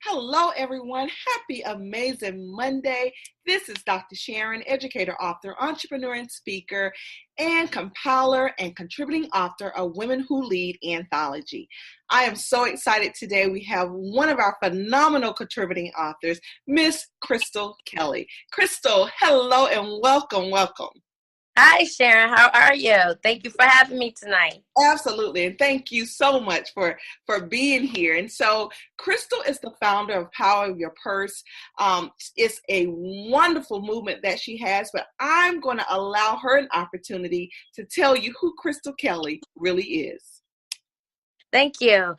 Hello, everyone. Happy, amazing Monday. This is Dr. Sharon, educator, author, entrepreneur, and speaker, and compiler and contributing author of Women Who Lead Anthology. I am so excited today. We have one of our phenomenal contributing authors, Miss Crystal Kelly. Crystal, hello and welcome. Hi, Sharon. How are you? Thank you for having me tonight. Absolutely. And thank you so much for being here. And so Crystal is the founder of Power of Your Purse. It's a wonderful movement that she has, but I'm going to allow her an opportunity to tell you who Crystal Kelly really is. Thank you.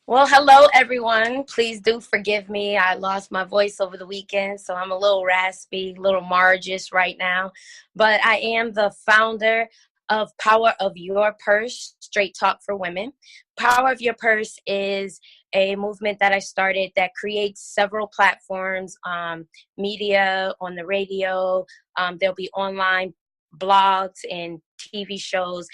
Well, hello, everyone. Please do forgive me. I lost my voice over the weekend, so I'm a little raspy, a little margish right now. But I am the founder of Power of Your Purse, Straight Talk for Women. Power of Your Purse is a movement that I started that creates several platforms, media, on the radio. There'll be online blogs and TV shows,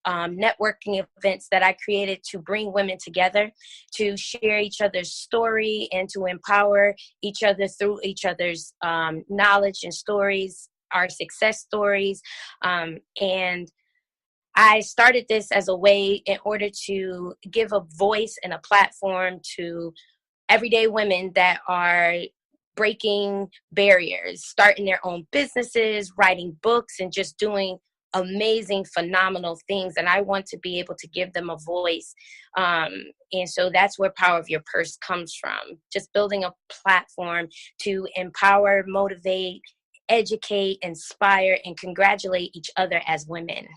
networking events that I created to bring women together, to share each other's story and to empower each other through each other's knowledge and stories, our success stories. And I started this as a way in order to give a voice and a platform to everyday women that are breaking barriers, starting their own businesses, writing books, and just doing amazing, phenomenal things. And I want to be able to give them a voice. And so that's where Power of Your Purse comes from. Just building a platform to empower, motivate, educate, inspire, and congratulate each other as women.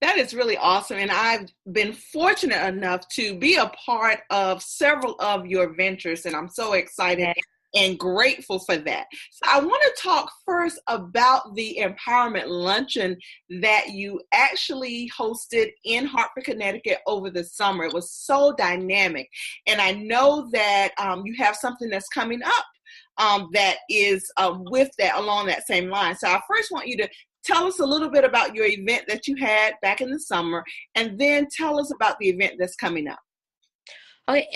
That is really awesome. And I've been fortunate enough to be a part of several of your ventures. And I'm so excited and grateful for that. So I want to talk first about the empowerment luncheon that you actually hosted in Hartford, Connecticut over the summer. It was so dynamic. And I know that you have something that's coming up that is with that, along that same line. So I first want you to tell us a little bit about your event that you had back in the summer, and then tell us about the event that's coming up. Okay,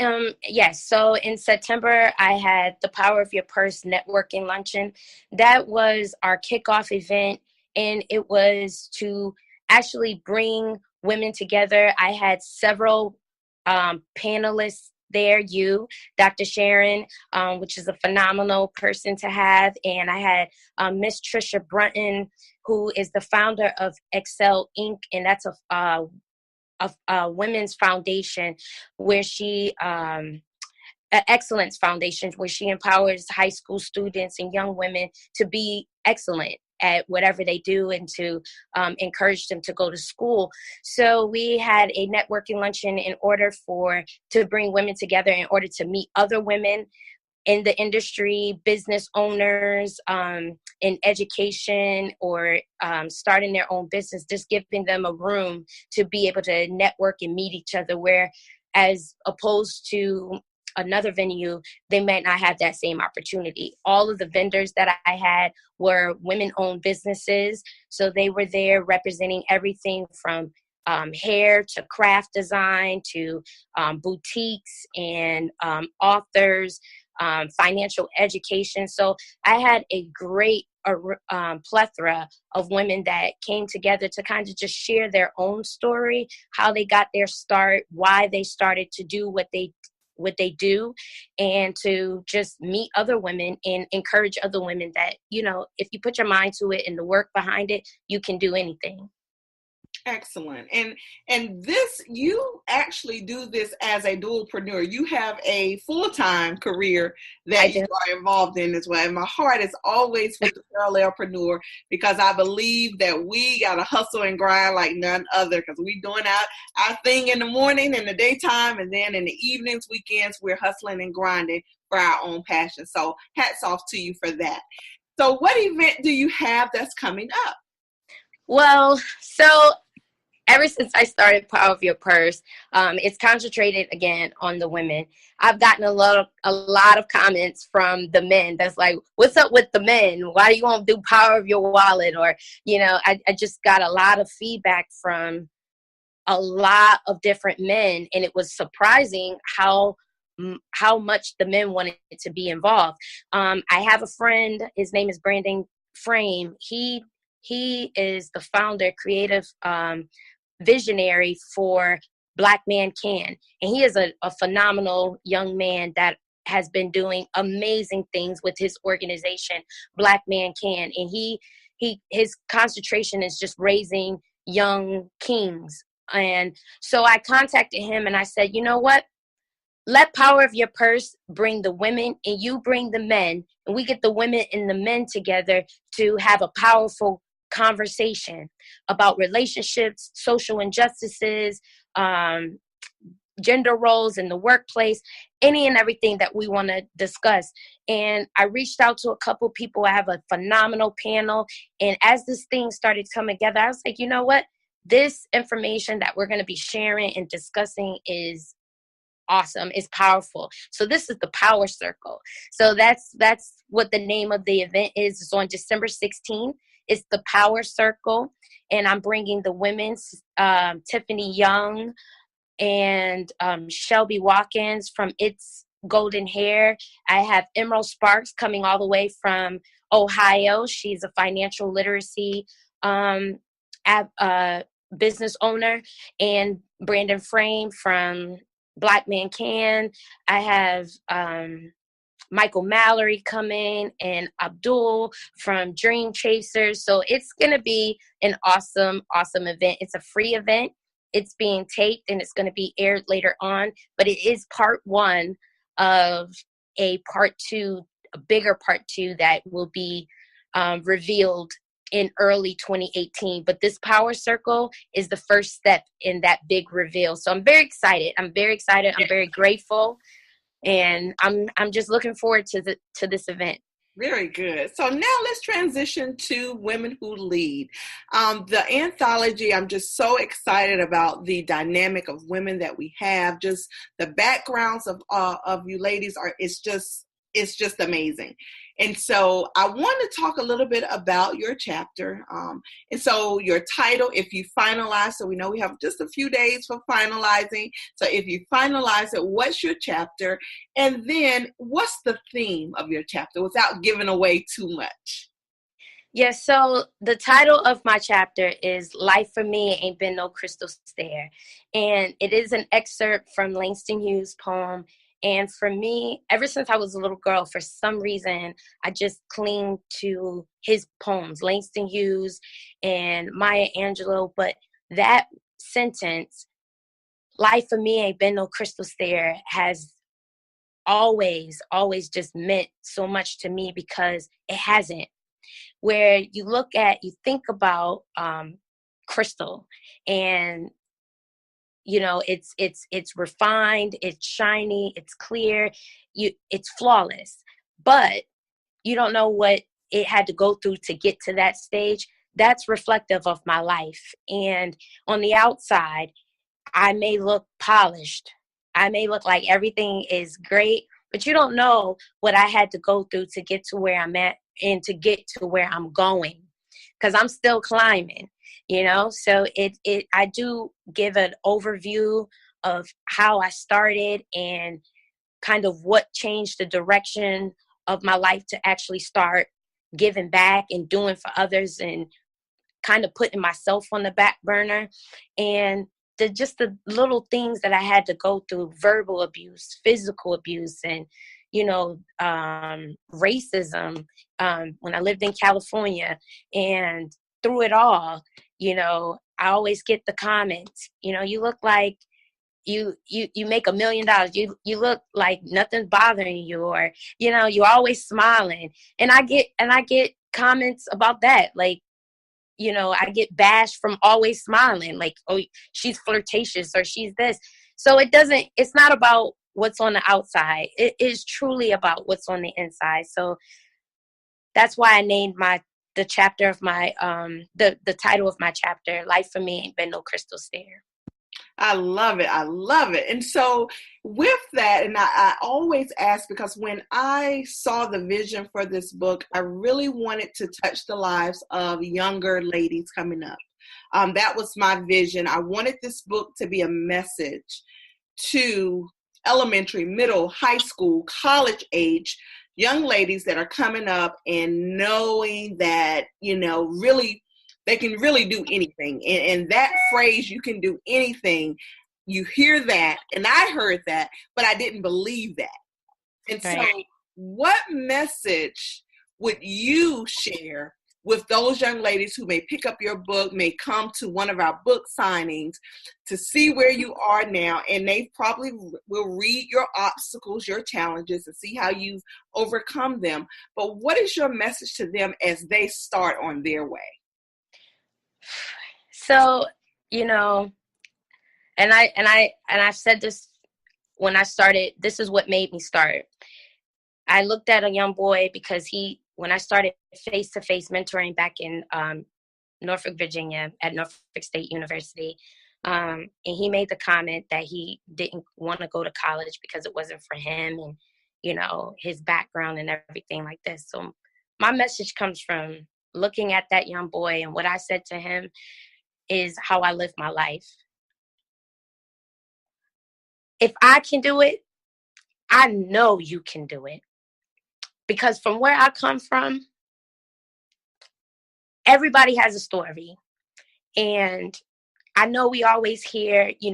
yes. So in September, I had the Power of Your Purse networking luncheon. That was our kickoff event, and it was to actually bring women together. I had several panelists there, you, Dr. Sharon, which is a phenomenal person to have. And I had Miss Trisha Brunton, who is the founder of Excel Inc., and that's a women's foundation where she, excellence foundation, where she empowers high school students and young women to be excellent at whatever they do and to encourage them to go to school. So we had a networking luncheon in order to bring women together, in order to meet other women in the industry, business owners, in education, or starting their own business, just giving them a room to be able to network and meet each other, where as opposed to another venue, they might not have that same opportunity. All of the vendors that I had were women-owned businesses. So they were there representing everything from hair to craft design to boutiques and authors, financial education. So I had a great plethora of women that came together to kind of just share their own story, how they got their start, why they started to do what they do, and to just meet other women and encourage other women that, you know, if you put your mind to it and the work behind it, you can do anything. Excellent. And this, you actually do this as a dualpreneur. You have a full-time career that you are involved in as well. And my heart is always with the parallelpreneur, because I believe that we got to hustle and grind like none other, because we doing our thing in the morning, in the daytime, and then in the evenings, weekends, we're hustling and grinding for our own passion. So hats off to you for that. So what event do you have that's coming up? Well, so ever since I started Power of Your Purse, it's concentrated again on the women. I've gotten a lot of comments from the men that's like, what's up with the men? Why you won't do Power of Your Wallet? Or, you know, I just got a lot of feedback from a lot of different men. And it was surprising how how much the men wanted to be involved. I have a friend, his name is Brandon Frame. He is the founder, creative visionary for Black Man Can. And he is a phenomenal young man that has been doing amazing things with his organization, Black Man Can. And his concentration is just raising young kings. And so I contacted him and I said, you know what? Let power of your purse bring the women and you bring the men, and we get the women and the men together to have a powerful conversation about relationships, social injustices, gender roles in the workplace, any and everything that we want to discuss. And I reached out to a couple people. I have a phenomenal panel. And as this thing started coming together, I was like, you know what? This information that we're going to be sharing and discussing is awesome. It's powerful. So this is the Power Circle. So that's what the name of the event is. It's on December 16th. It's the Power Circle. And I'm bringing the women's Tiffany Young and Shelby Watkins from It's Golden Hair. I have Emerald Sparks coming all the way from Ohio. She's a financial literacy business owner. And Brandon Frame from Black Man Can. I have Michael Mallory coming and Abdul from Dream Chasers. So it's going to be an awesome, awesome event. It's a free event. It's being taped and it's going to be aired later on, but it is part one of a part two, a bigger part two that will be revealed in early 2018. But this Power Circle is the first step in that big reveal. So I'm very excited. I'm very grateful. And I'm just looking forward to this event. Very good. So now let's transition to Women Who Lead. The anthology, I'm just so excited about the dynamic of women that we have. Just the backgrounds of you ladies it's just amazing. And so I want to talk a little bit about your chapter. And so your title, if you finalize, so we know we have just a few days for finalizing. So if you finalize it, what's your chapter? And then what's the theme of your chapter without giving away too much? Yes, so the title of my chapter is Life for Me Ain't Been No Crystal Stair. And it is an excerpt from Langston Hughes' poem. And for me, ever since I was a little girl, for some reason, I just cling to his poems, Langston Hughes and Maya Angelou. But that sentence, life for me ain't been no crystal stair, has always just meant so much to me because it hasn't. Where you think about crystal and it's refined, it's shiny, it's clear, it's flawless, but you don't know what it had to go through to get to that stage. That's reflective of my life. And on the outside, I may look polished. I may look like everything is great, but you don't know what I had to go through to get to where I'm at and to get to where I'm going, because I'm still climbing. So I do give an overview of how I started and kind of what changed the direction of my life to actually start giving back and doing for others and kind of putting myself on the back burner. And the little things that I had to go through, verbal abuse, physical abuse, and racism when I lived in California. And through it all, I always get the comments, you look like you make $1 million. You look like nothing's bothering you, or, you're always smiling. And I get comments about that. Like, I get bashed from always smiling, like, oh, she's flirtatious or she's this. So it's not about what's on the outside. It is truly about what's on the inside. So that's why I named the chapter of my, the title of my chapter, Life for Me Ain't Been No Crystal Stair. I love it. I love it. And so with that, and I always ask, because when I saw the vision for this book, I really wanted to touch the lives of younger ladies coming up. That was my vision. I wanted this book to be a message to elementary, middle, high school, college age young ladies that are coming up and knowing that, really, they can really do anything. And that phrase, you can do anything, you hear that, and I heard that, but I didn't believe that. And so what message would you share with those young ladies who may pick up your book, may come to one of our book signings to see where you are now, and they probably will read your obstacles, your challenges, and see how you've overcome them. But what is your message to them as they start on their way? So, and I've said this when I started, this is what made me start. I looked at a young boy because when I started face-to-face mentoring back in Norfolk, Virginia at Norfolk State University, and he made the comment that he didn't want to go to college because it wasn't for him and, his background and everything like this. So my message comes from looking at that young boy, and what I said to him is how I live my life. If I can do it, I know you can do it. Because from where I come from, everybody has a story. And I know we always hear, you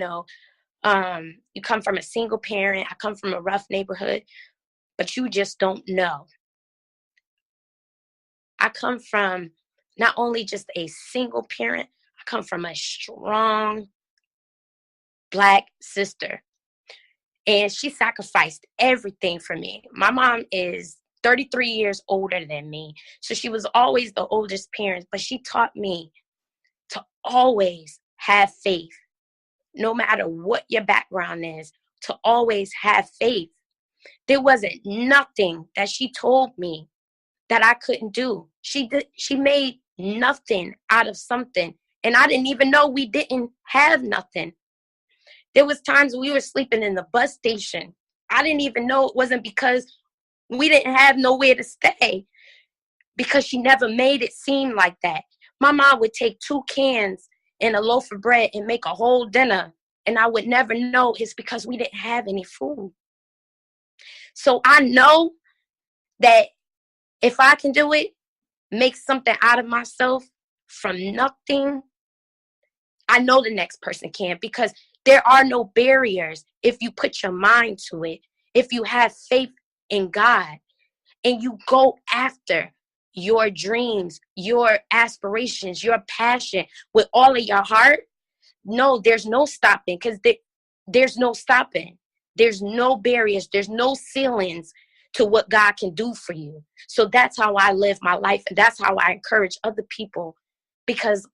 come from a single parent, I come from a rough neighborhood, but you just don't know. I come from not only just a single parent, I come from a strong Black sister. And she sacrificed everything for me. My mom is 33 years older than me. So she was always the oldest parent, but she taught me to always have faith, no matter what your background is, to always have faith. There wasn't nothing that she told me that I couldn't do. She made nothing out of something. And I didn't even know we didn't have nothing. There was times we were sleeping in the bus station. I didn't even know it wasn't because we didn't have nowhere to stay, because she never made it seem like that. My mom would take 2 cans and a loaf of bread and make a whole dinner, and I would never know it's because we didn't have any food. So I know that if I can do it, make something out of myself from nothing, I know the next person can, because there are no barriers if you put your mind to it, if you have faith in God and you go after your dreams, your aspirations, your passion with all of your heart. No, there's no stopping, because there's no stopping. There's no barriers. There's no ceilings to what God can do for you. So that's how I live my life. And that's how I encourage other people, because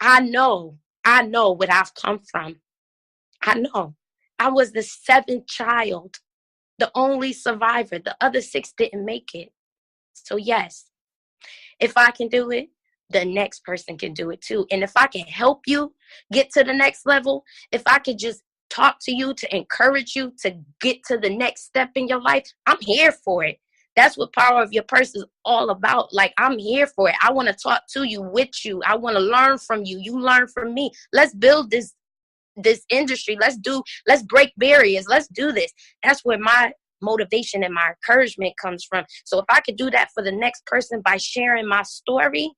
I know what I've come from. I know. I was the 7th child, the only survivor. The other 6 didn't make it. So yes, if I can do it, the next person can do it too. And if I can help you get to the next level, if I could just talk to you to encourage you to get to the next step in your life, I'm here for it. That's what Power of Your Purse is all about. Like, I'm here for it. I want to talk to you, with you. I want to learn from you. You learn from me. Let's build this industry. Let's break barriers. Let's do this. That's where my motivation and my encouragement comes from. So if I could do that for the next person by sharing my story,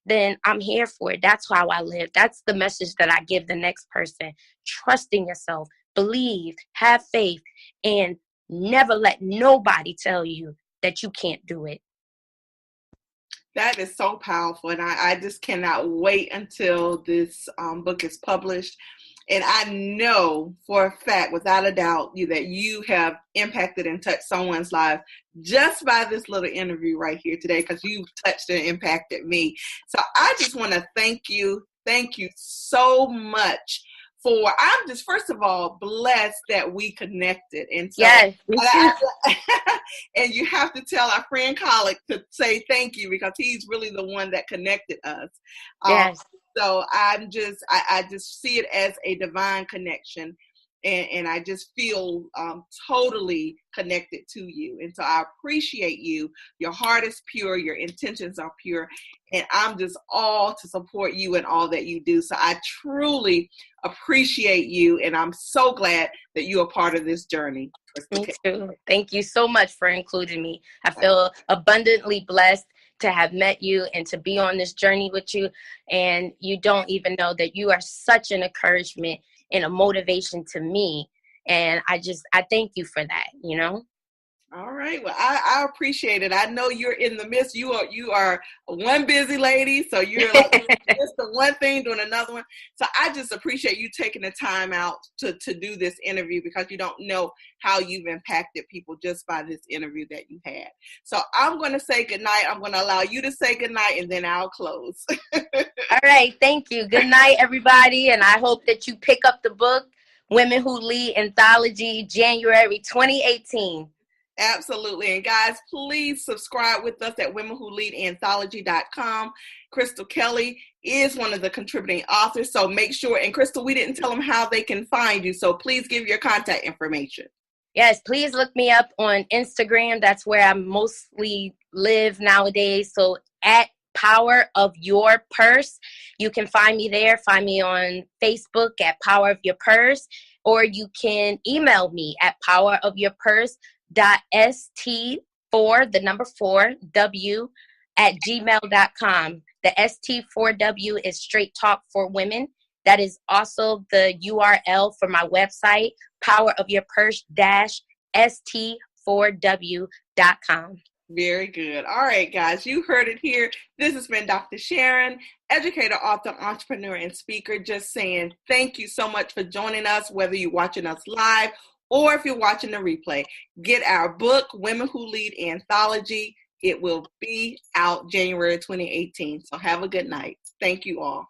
then I'm here for it. That's how I live. That's the message that I give the next person. Trust in yourself, believe, have faith, and never let nobody tell you that you can't do it. That is so powerful. And I just cannot wait until this book is published. And I know for a fact, without a doubt, that you have impacted and touched someone's life just by this little interview right here today, because you've touched and impacted me. So I just want to thank you. Thank you so much. I'm just, first of all, blessed that we connected. And so, yes, and you have to tell our friend Colleague to say thank you, because he's really the one that connected us. Yes. So I just see it as a divine connection. And I just feel totally connected to you. And so I appreciate you. Your heart is pure. Your intentions are pure. And I'm just all to support you in all that you do. So I truly appreciate you. And I'm so glad that you are part of this journey. Me too. Thank you so much for including me. I feel abundantly blessed to have met you and to be on this journey with you. And you don't even know that you are such an encouragement and a motivation to me. And I thank you for that, you know? All right. Well, I appreciate it. I know you're in the midst. You are one busy lady. So you're like just the one thing doing another one. So I just appreciate you taking the time out to do this interview, because you don't know how you've impacted people just by this interview that you had. So I'm going to say goodnight. I'm going to allow you to say goodnight, and then I'll close. All right. Thank you. Good night, everybody. And I hope that you pick up the book, Women Who Lead Anthology, January 2018. Absolutely. And guys, please subscribe with us at womenwholeadanthology.com. Crystal Kelly is one of the contributing authors. So make sure, and Crystal, we didn't tell them how they can find you. So please give your contact information. Yes, please look me up on Instagram. That's where I mostly live nowadays. So at Power of Your Purse. You can find me there. Find me on Facebook at Power of Your Purse. Or you can email me at powerofyourpurse.st4w@gmail.com. The ST4W is Straight Talk for Women. That is also the URL for my website, powerofyourpurse-st4w.com. Very good. All right, guys, you heard it here. This has been Dr. Sharon, educator, author, entrepreneur, and speaker, just saying thank you so much for joining us, whether you're watching us live or if you're watching the replay. Get our book, Women Who Lead Anthology. It will be out January 2018. So have a good night. Thank you all.